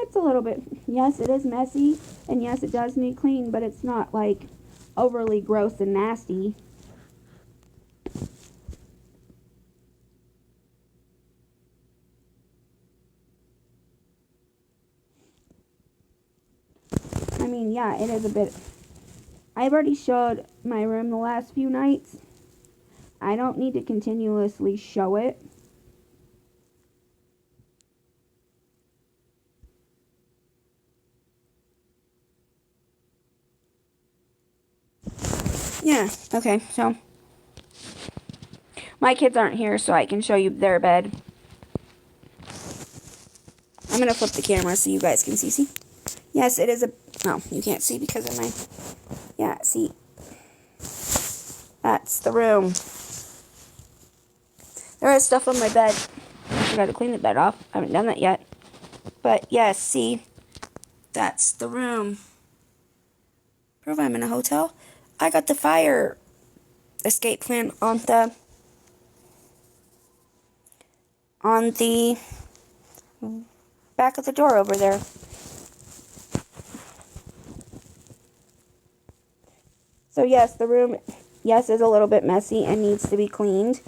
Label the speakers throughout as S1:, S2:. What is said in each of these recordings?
S1: it's a little bit, yes, it is messy, and yes, it does need clean, but it's not, like, overly gross and nasty. I mean, yeah, it is a bit. I've already showed my room the last few nights. I don't need to continuously show it. Yeah, okay, so my kids aren't here, so I can show you their bed. I'm gonna flip the camera so you guys can see. Yes, it is a. No, you can't see because of my. Yeah, see. That's the room. There is stuff on my bed. I forgot to clean the bed off. I haven't done that yet. But yes, see. That's the room. Prove I'm in a hotel. I got the fire escape plan on the back of the door over there. So yes, the room, yes, is a little bit messy and needs to be cleaned.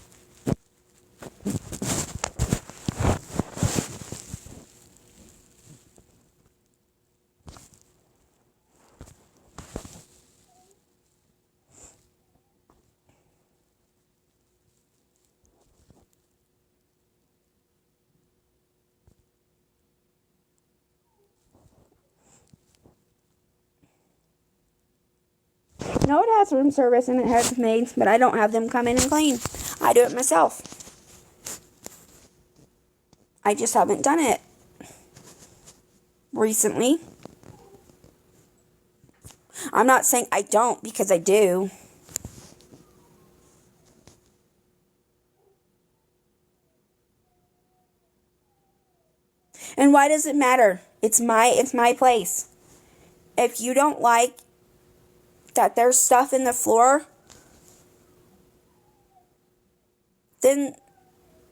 S1: No, it has room service and it has maids, but I don't have them come in and clean. I do it myself. I just haven't done it recently. I'm not saying I don't, because I do. And why does it matter? It's my place. If you don't like that there's stuff in the floor, then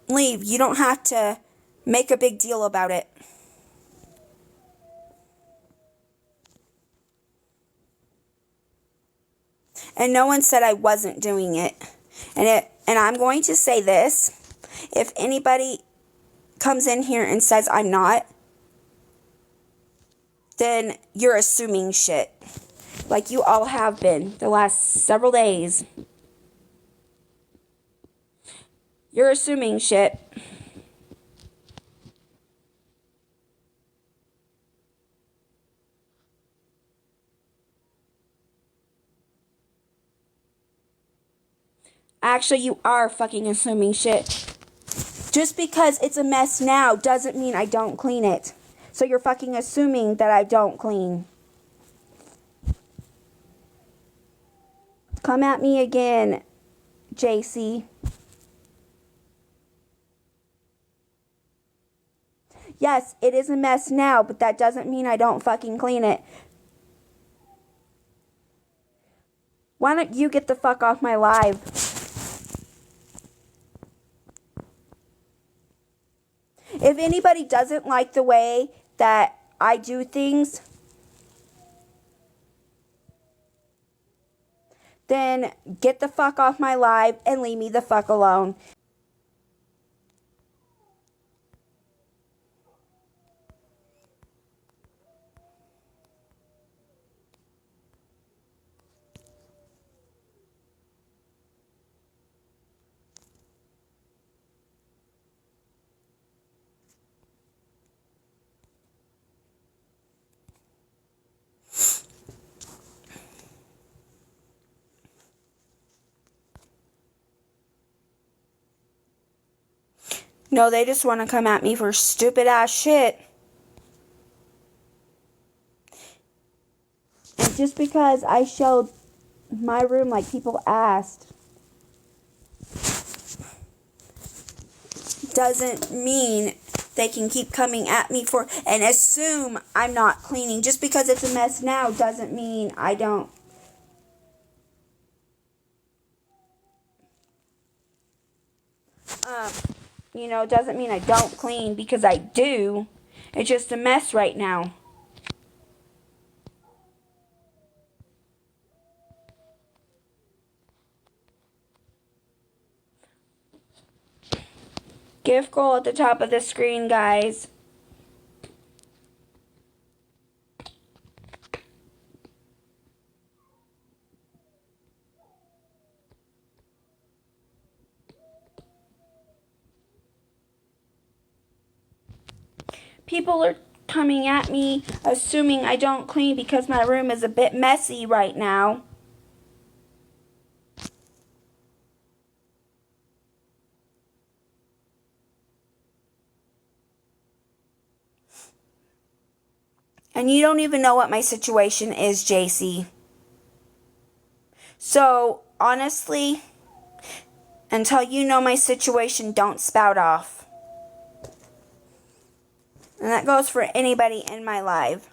S1: leave. You don't have to make a big deal about it. And no one said I wasn't doing it. And I'm going to say this. If anybody comes in here and says I'm not, then you're assuming shit. Like you all have been the last several days. You're assuming shit. Actually, you are fucking assuming shit. Just because it's a mess now doesn't mean I don't clean it. So you're fucking assuming that I don't clean. Come at me again, JC. Yes, it is a mess now, but that doesn't mean I don't fucking clean it. Why don't you get the fuck off my live? If anybody doesn't like the way that I do things, then get the fuck off my live and leave me the fuck alone. No, they just want to come at me for stupid ass shit. And just because I showed my room like people asked doesn't mean they can keep coming at me for and assume I'm not cleaning. Just because it's a mess now doesn't mean I don't. Doesn't mean I don't clean, because I do. It's just a mess right now. Gift goal at the top of the screen, guys. People are coming at me, assuming I don't clean because my room is a bit messy right now. And you don't even know what my situation is, JC. So, honestly, until you know my situation, don't spout off. And that goes for anybody in my life.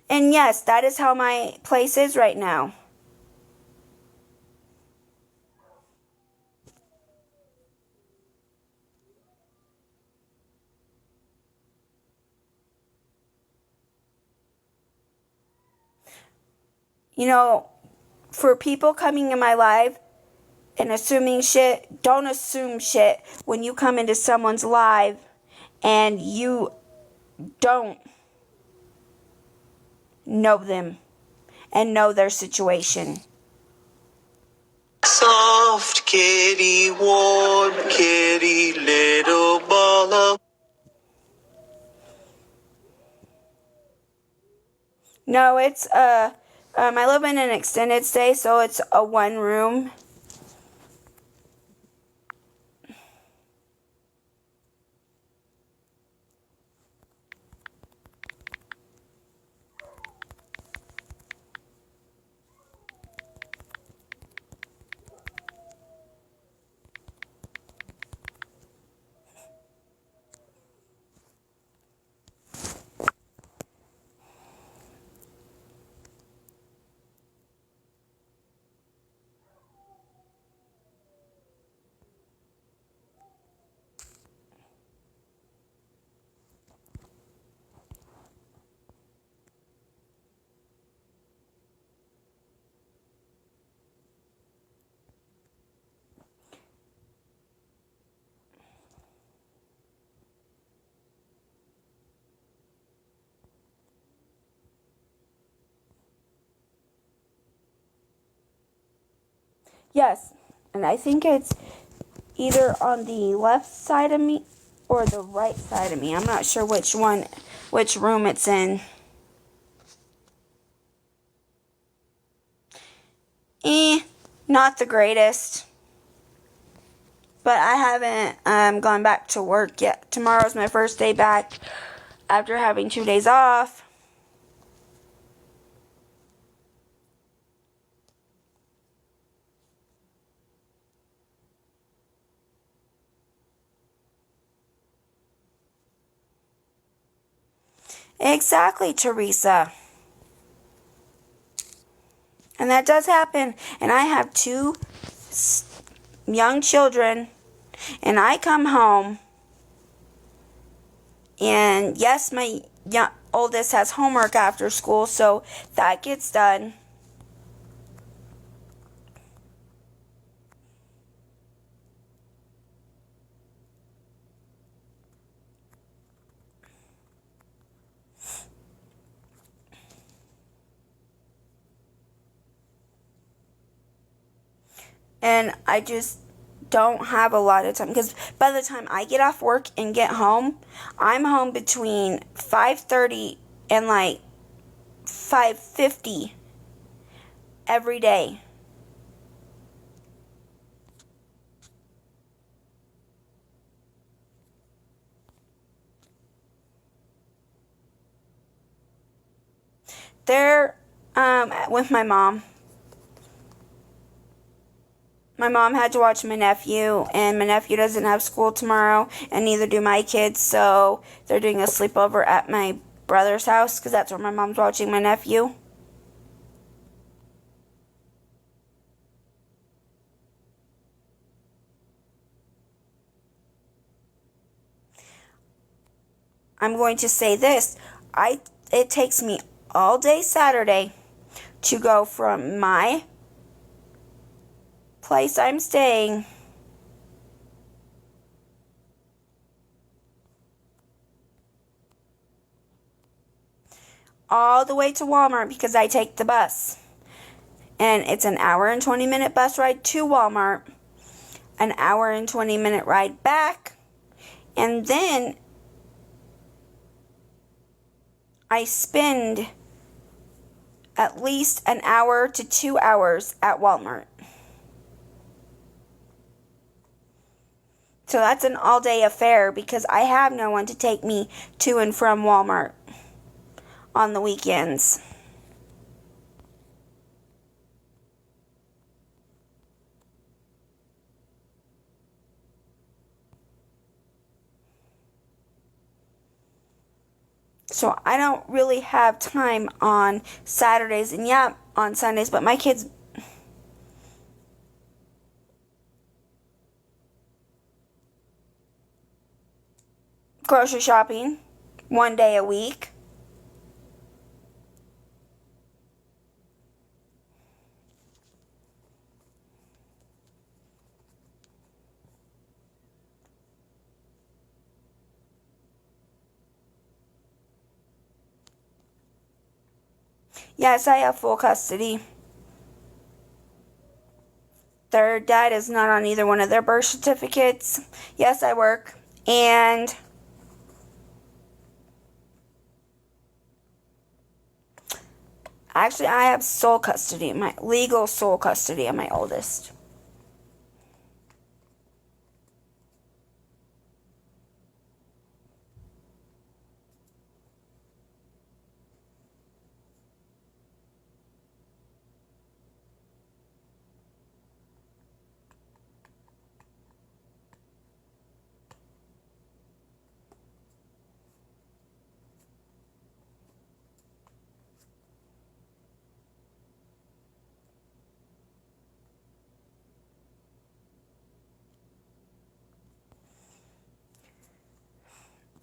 S1: And yes, that is how my place is right now. You know, for people coming in my life and assuming shit, don't assume shit when you come into someone's live and you don't know them and know their situation.
S2: Soft kitty, warm kitty, little ball of...
S1: No, it's I live in an extended stay, so it's a one room. Yes, and I think it's either on the left side of me or the right side of me. I'm not sure which room it's in. Not the greatest. But I haven't gone back to work yet. Tomorrow's my first day back after having 2 days off. Exactly, Teresa. And that does happen. And I have 2 young children. And I come home. And yes, my oldest has homework after school. So that gets done. And I just don't have a lot of time because by the time I get off work and get home, I'm home between 5:30 and like 5:50 every day. They're with my mom. My mom had to watch my nephew, and my nephew doesn't have school tomorrow, and neither do my kids, so they're doing a sleepover at my brother's house, because that's where my mom's watching my nephew. I'm going to say this. It takes me all day Saturday to go from my place I'm staying all the way to Walmart because I take the bus. And it's an hour and 20-minute bus ride to Walmart, an hour and 20-minute ride back, and then I spend at least an hour to 2 hours at Walmart. So that's an all-day affair because I have no one to take me to and from Walmart on the weekends. So I don't really have time on Saturdays and yeah, on Sundays, but my kids grocery shopping one day a week. Yes, I have full custody. Their dad is not on either one of their birth certificates. Yes, I work. And actually, I have sole custody, my legal sole custody of my oldest.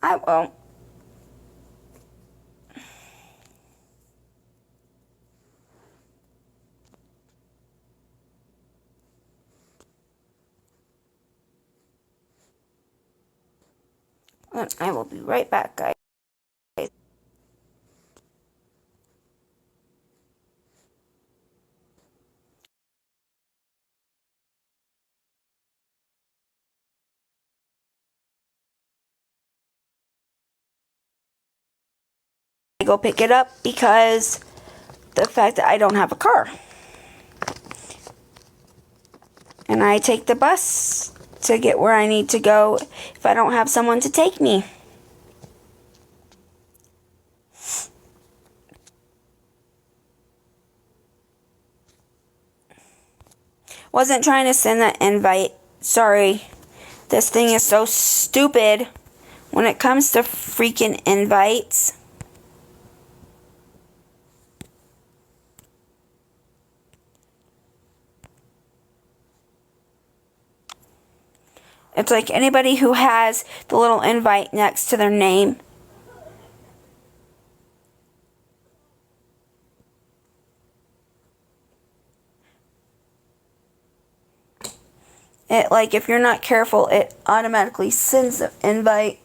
S1: I won't. And I will be right back, guys. I go pick it up because the fact that I don't have a car. And I take the bus to get where I need to go if I don't have someone to take me. Wasn't trying to send that invite. Sorry. This thing is so stupid when it comes to freaking invites. It's like anybody who has the little invite next to their name. It, like, if you're not careful, it automatically sends the invite.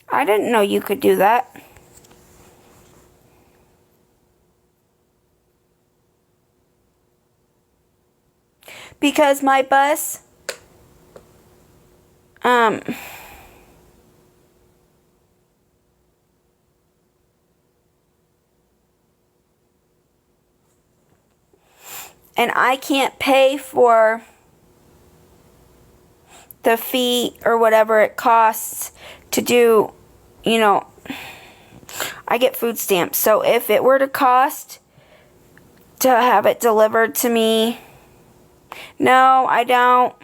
S1: I didn't know you could do that. Because my bus, and I can't pay for the fee or whatever it costs to do, you know, I get food stamps. So if it were to cost to have it delivered to me, no, I don't.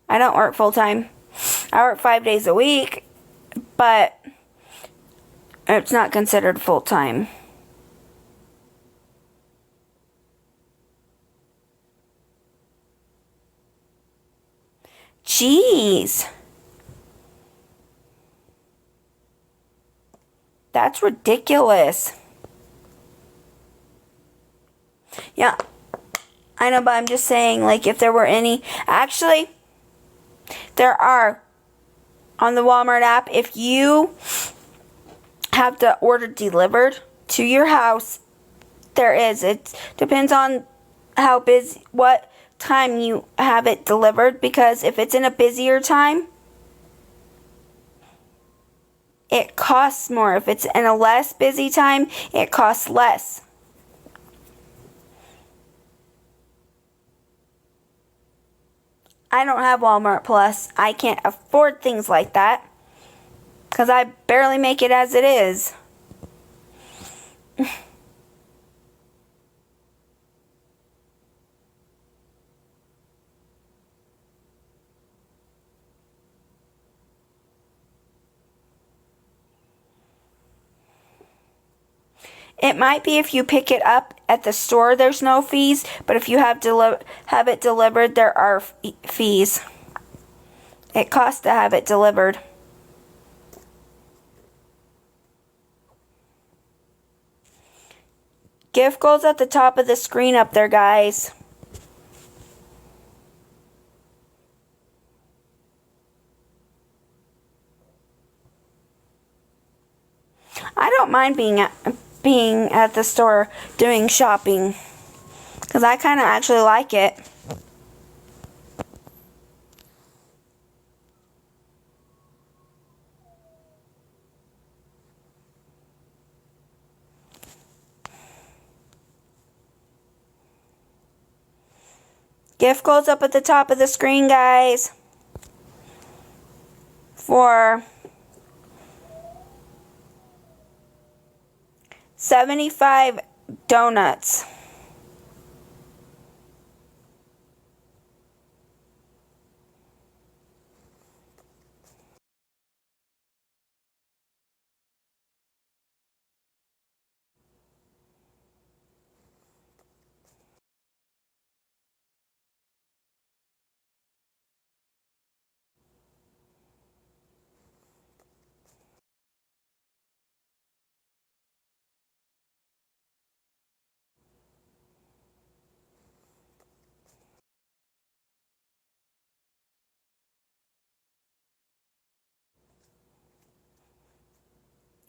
S1: I don't work full time. I work 5 days a week, but It's not considered full-time. Jeez. That's ridiculous. Yeah, I know, but I'm just saying, like, if there were any... Actually, there are. On the Walmart app, if you have the order delivered to your house, there is. It depends on how busy, what time you have it delivered, because if it's in a busier time, it costs more. If it's in a less busy time, it costs less. I don't have Walmart Plus. I can't afford things like that because I barely make it as it is. It might be if you pick it up at the store, there's no fees, but if you have it delivered, there are fees. It costs to have it delivered. Gift goals at the top of the screen up there, guys. I don't mind being at the store doing shopping because I kind of actually like it. Gift goals up at the top of the screen, guys. For 75 donuts.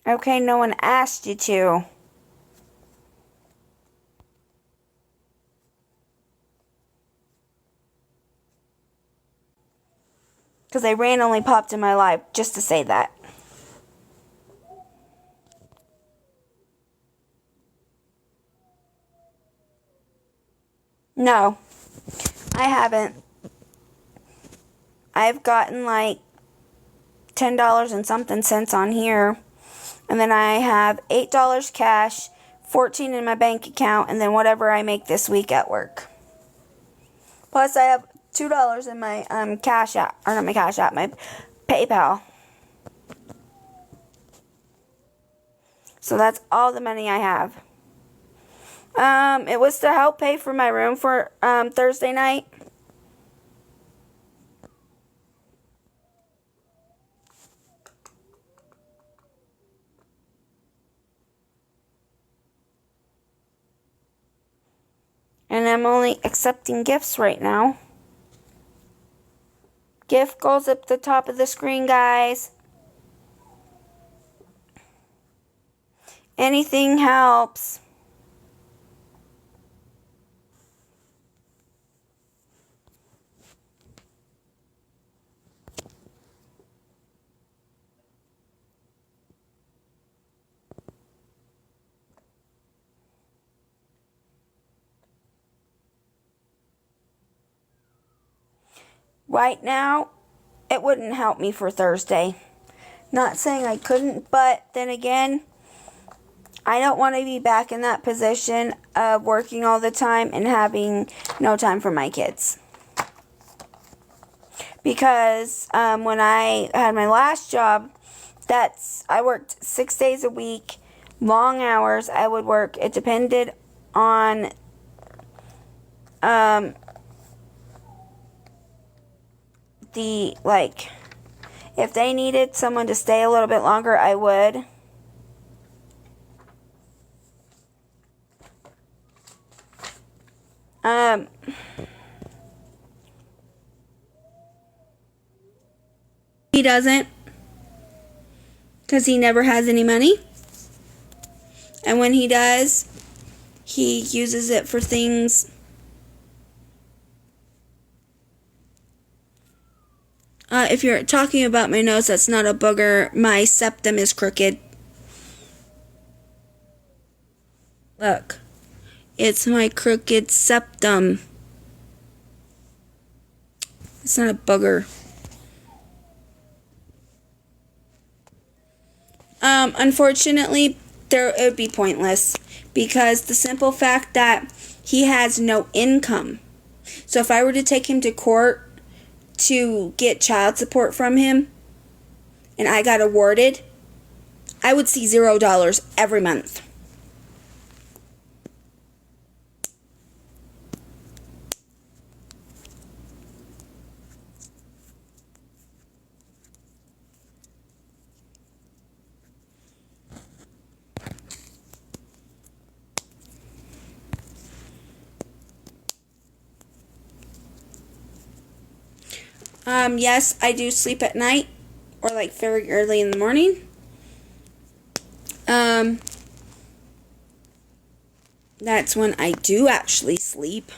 S1: Okay, no one asked you to. Because they randomly popped in my life just to say that. No, I haven't. I've gotten like $10 and something cents on here. And then I have $8 cash, $14 in my bank account, and then whatever I make this week at work. Plus I have $2 in my Cash App, or not my Cash App, my PayPal. So that's all the money I have. It was to help pay for my room for Thursday night. And I'm only accepting gifts right now. Gift goes up the top of the screen, guys. Anything helps. Right now, it wouldn't help me for Thursday. Not saying I couldn't, but then again, I don't want to be back in that position of working all the time and having no time for my kids. Because when I had my last job, I worked 6 days a week, long hours. I would work. It depended on the, like, if they needed someone to stay a little bit longer, I would. He doesn't, because he never has any money. And when he does, he uses it for things. If you're talking about my nose, that's not a booger. My septum is crooked. Look. It's my crooked septum. It's not a booger. Unfortunately, it would be pointless. Because the simple fact that he has no income. So if I were to take him to court to get child support from him, and I got awarded, I would see $0 every month. Yes, I do sleep at night, or like very early in the morning. That's when I do actually sleep.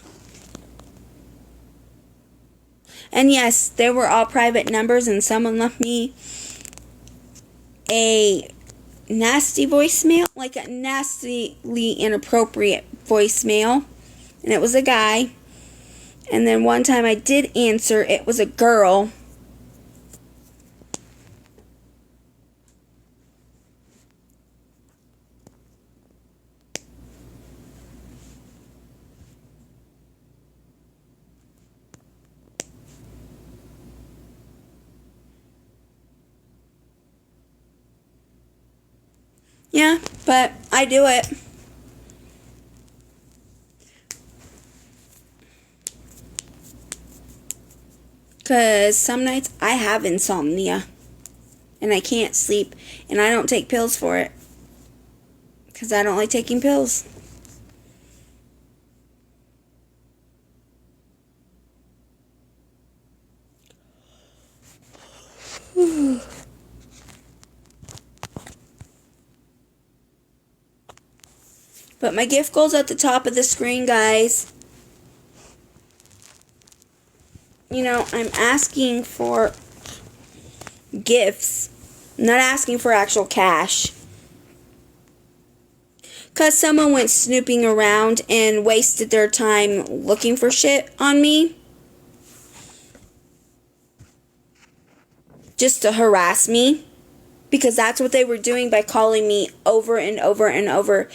S1: And yes, they were all private numbers, and someone left me a nasty voicemail, like a nastily inappropriate voicemail, and it was a guy. And then one time I did answer, it was a girl. Yeah, but I do it. Because some nights I have insomnia. And I can't sleep. And I don't take pills for it. Because I don't like taking pills. But my gift goal's at the top of the screen, guys. You know, I'm asking for gifts. I'm not asking for actual cash. Because someone went snooping around and wasted their time looking for shit on me. Just to harass me. Because that's what they were doing by calling me over and over and over.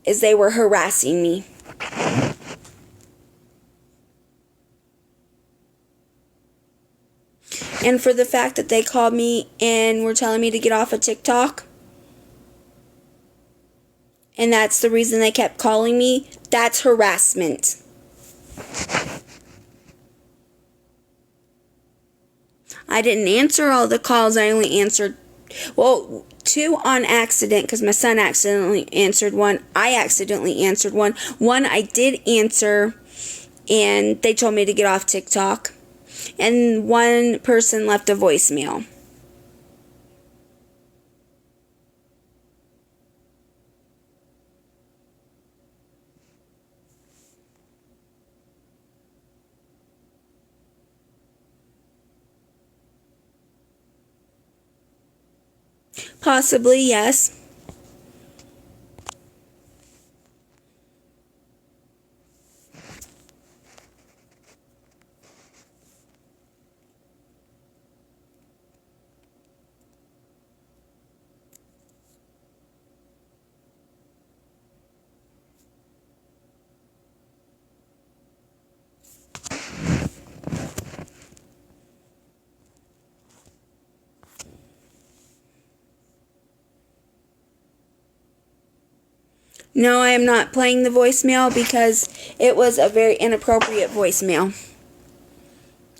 S1: Is they were harassing me. And for the fact that they called me and were telling me to get off of TikTok. And that's the reason they kept calling me. That's harassment. I didn't answer all the calls. I only answered, well, 2 on accident because my son accidentally answered one. I accidentally answered one. One I did answer and they told me to get off TikTok. And one person left a voicemail. Possibly, yes. No, I am not playing the voicemail because it was a very inappropriate voicemail.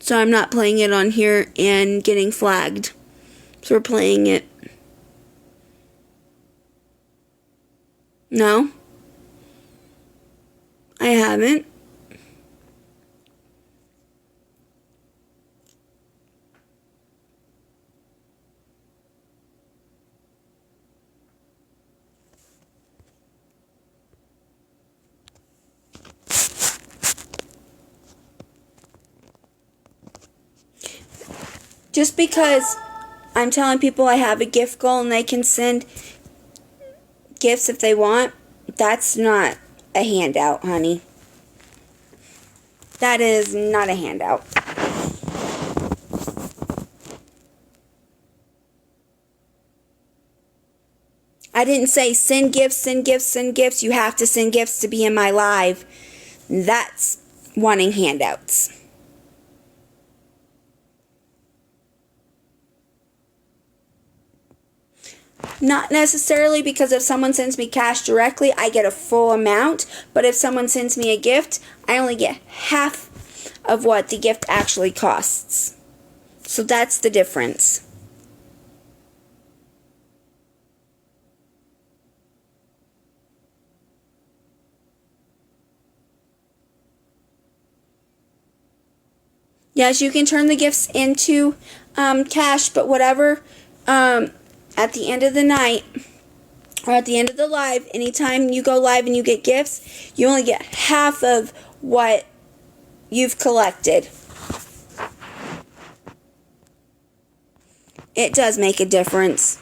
S1: So I'm not playing it on here and getting flagged. So we're playing it. No, I haven't. Just because I'm telling people I have a gift goal and they can send gifts if they want, that's not a handout, honey. That is not a handout. I didn't say send gifts, send gifts, send gifts. You have to send gifts to be in my live. That's wanting handouts. Not necessarily, because if someone sends me cash directly, I get a full amount. But if someone sends me a gift, I only get half of what the gift actually costs. So that's the difference. Yes, you can turn the gifts into cash, but whatever, at the end of the night, or at the end of the live, anytime you go live and you get gifts, you only get half of what you've collected. It does make a difference.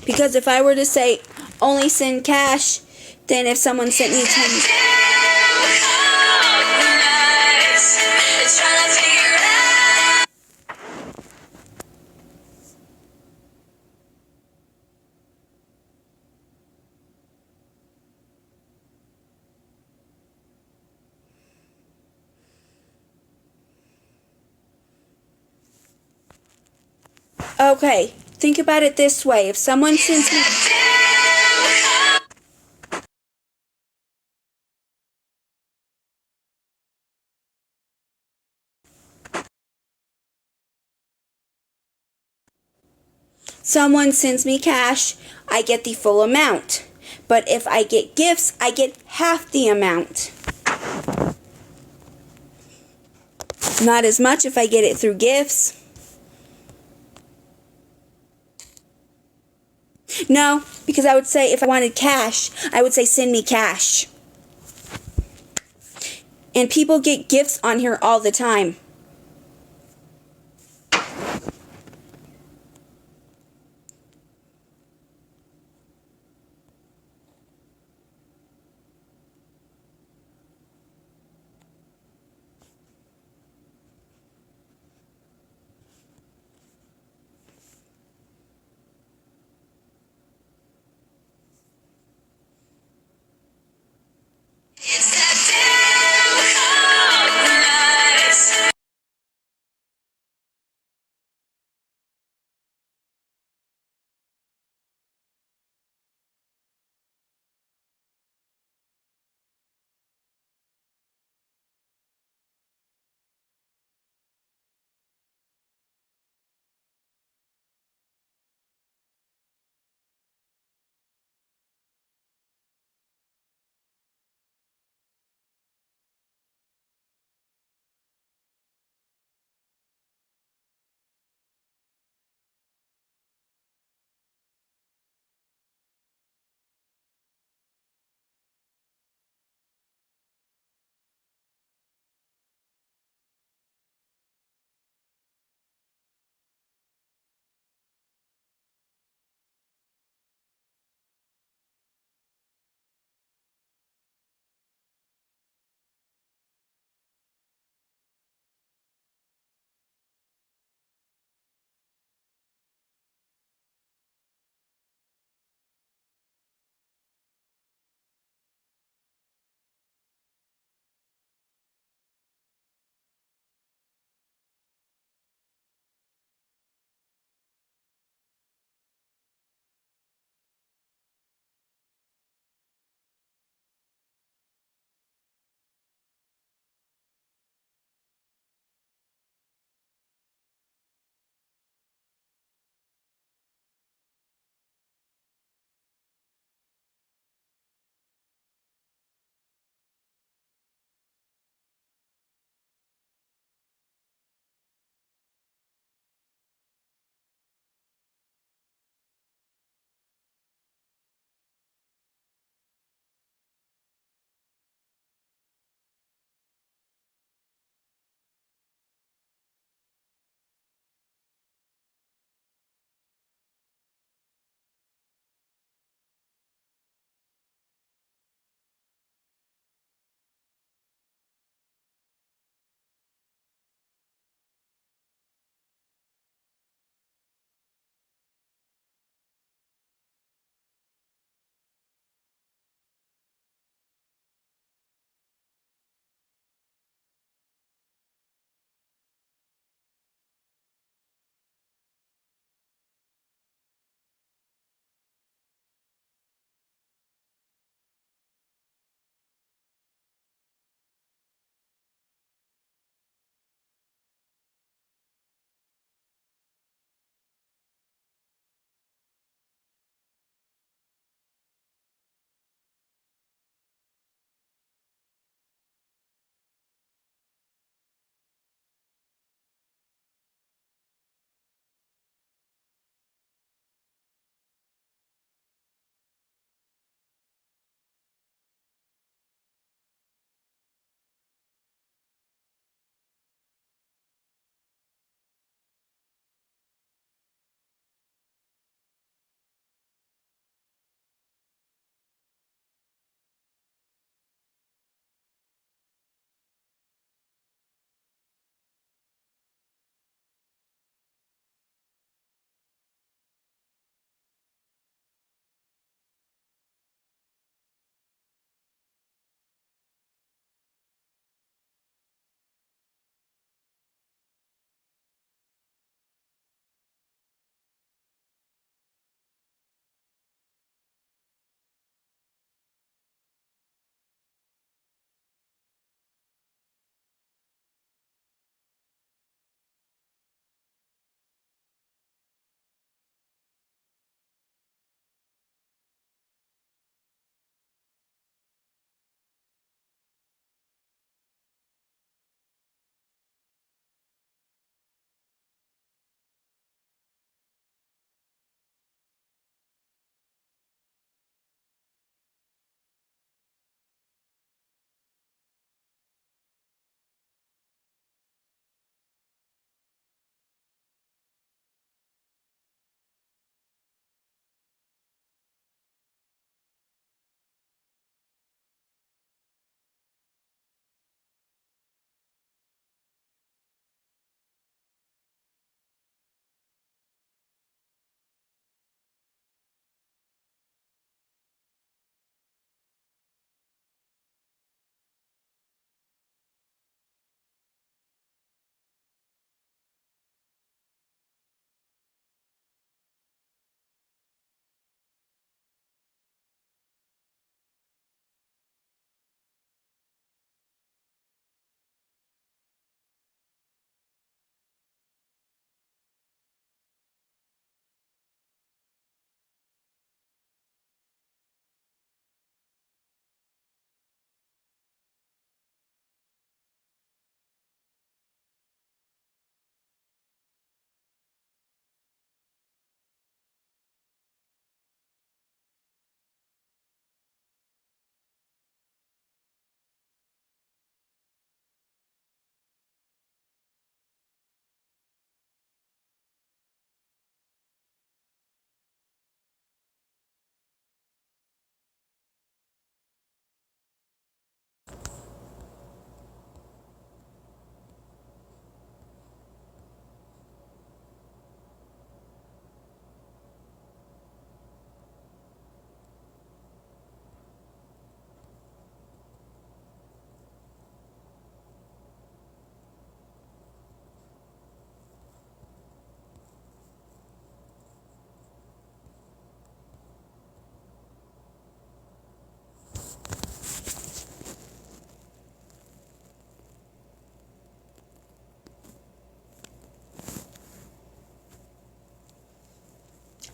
S1: Because if I were to say only send cash, then if someone sent me 10... Okay, think about it this way. If someone sends me... Someone sends me cash, I get the full amount. But if I get gifts, I get half the amount. Not as much if I get it through gifts. No, because I would say if I wanted cash, I would say send me cash. And people get gifts on here all the time.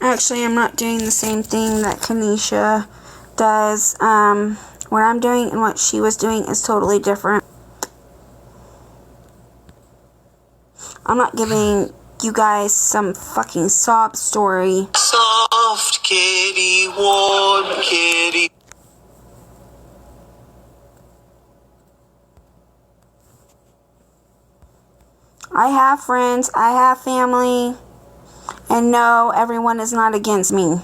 S1: Actually, I'm not doing the same thing that Kanisha does. What I'm doing and what she was doing is totally different. I'm not giving you guys some fucking sob story.
S2: Soft kitty, warm kitty.
S1: I have friends, I have family, and no, everyone is not against me.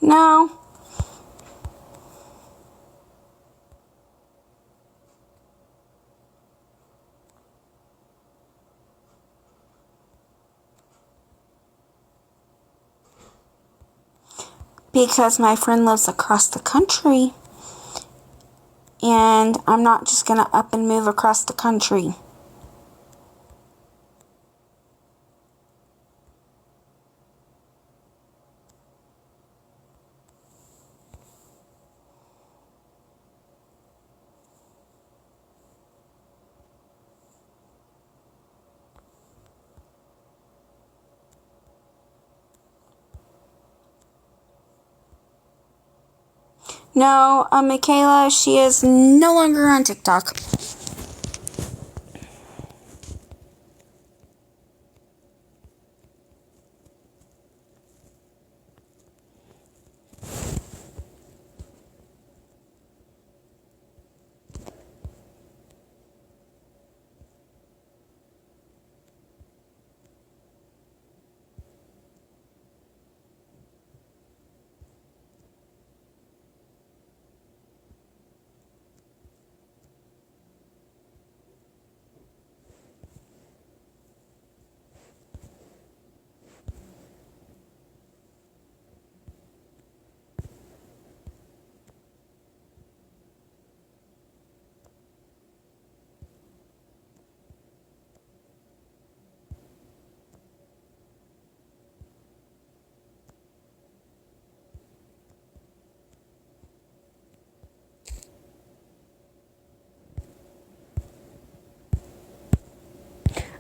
S1: No. Because my friend lives across the country. And I'm not just gonna up and move across the country. No, Michaela, she is no longer on TikTok.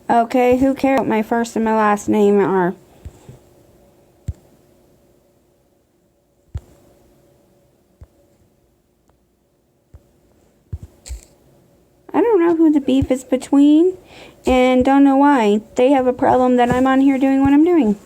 S1: Okay, who cares what my first and my last name are? I don't know who the beef is between, and don't know why. They have a problem that I'm on here doing what I'm doing.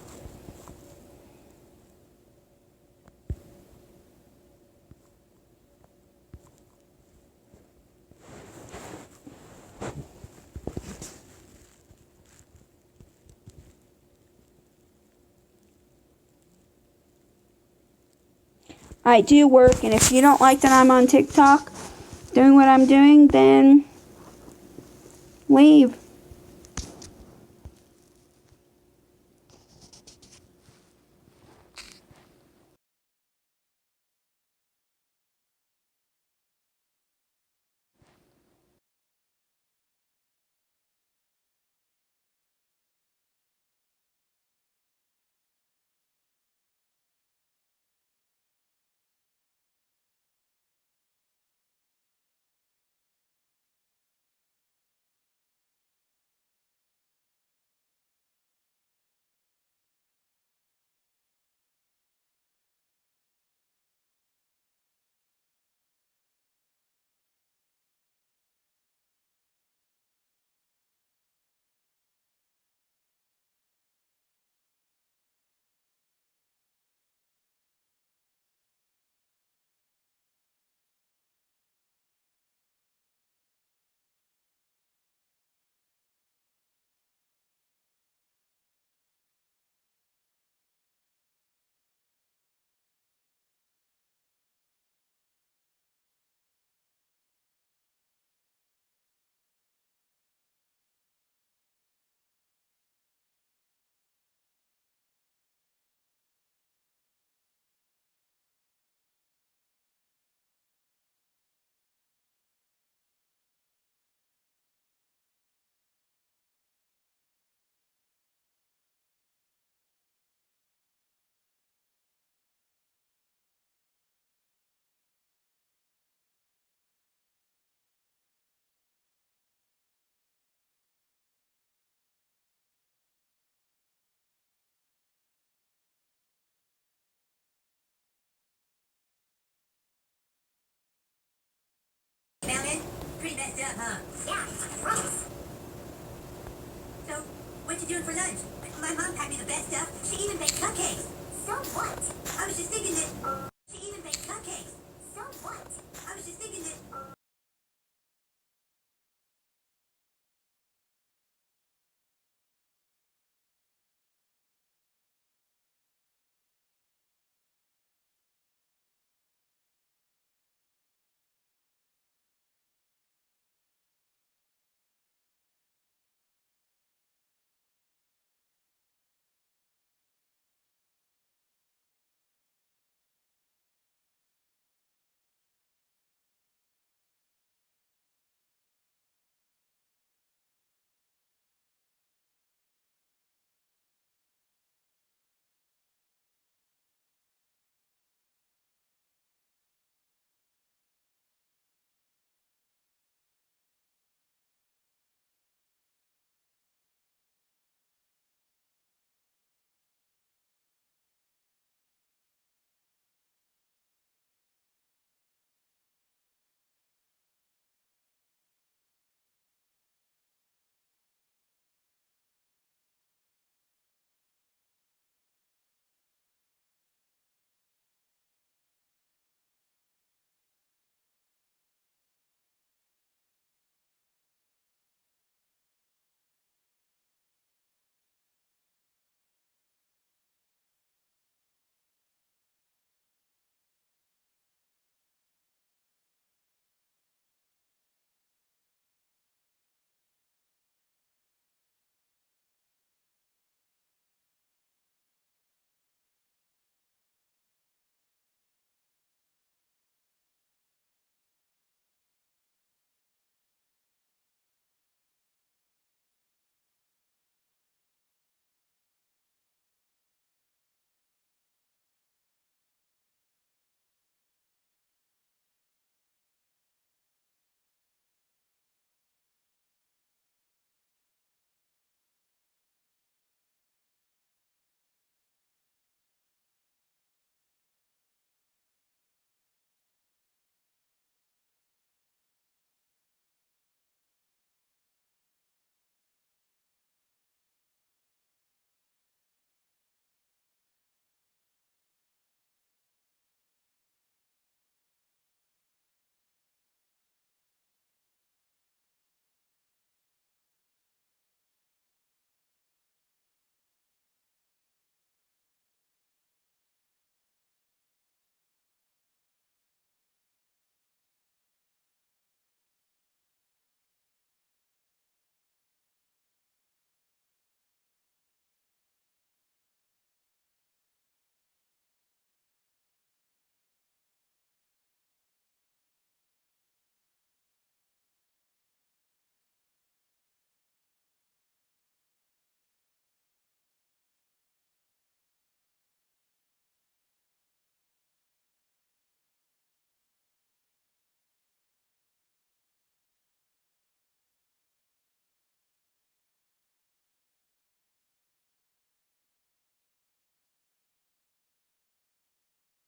S1: I do work, and if you don't like that I'm on TikTok doing what I'm doing, then leave.
S3: jacked up, huh? Yeah, gross. So, what you doing for lunch? My mom packed me the best stuff. She even baked cupcakes. So what? I was just thinking that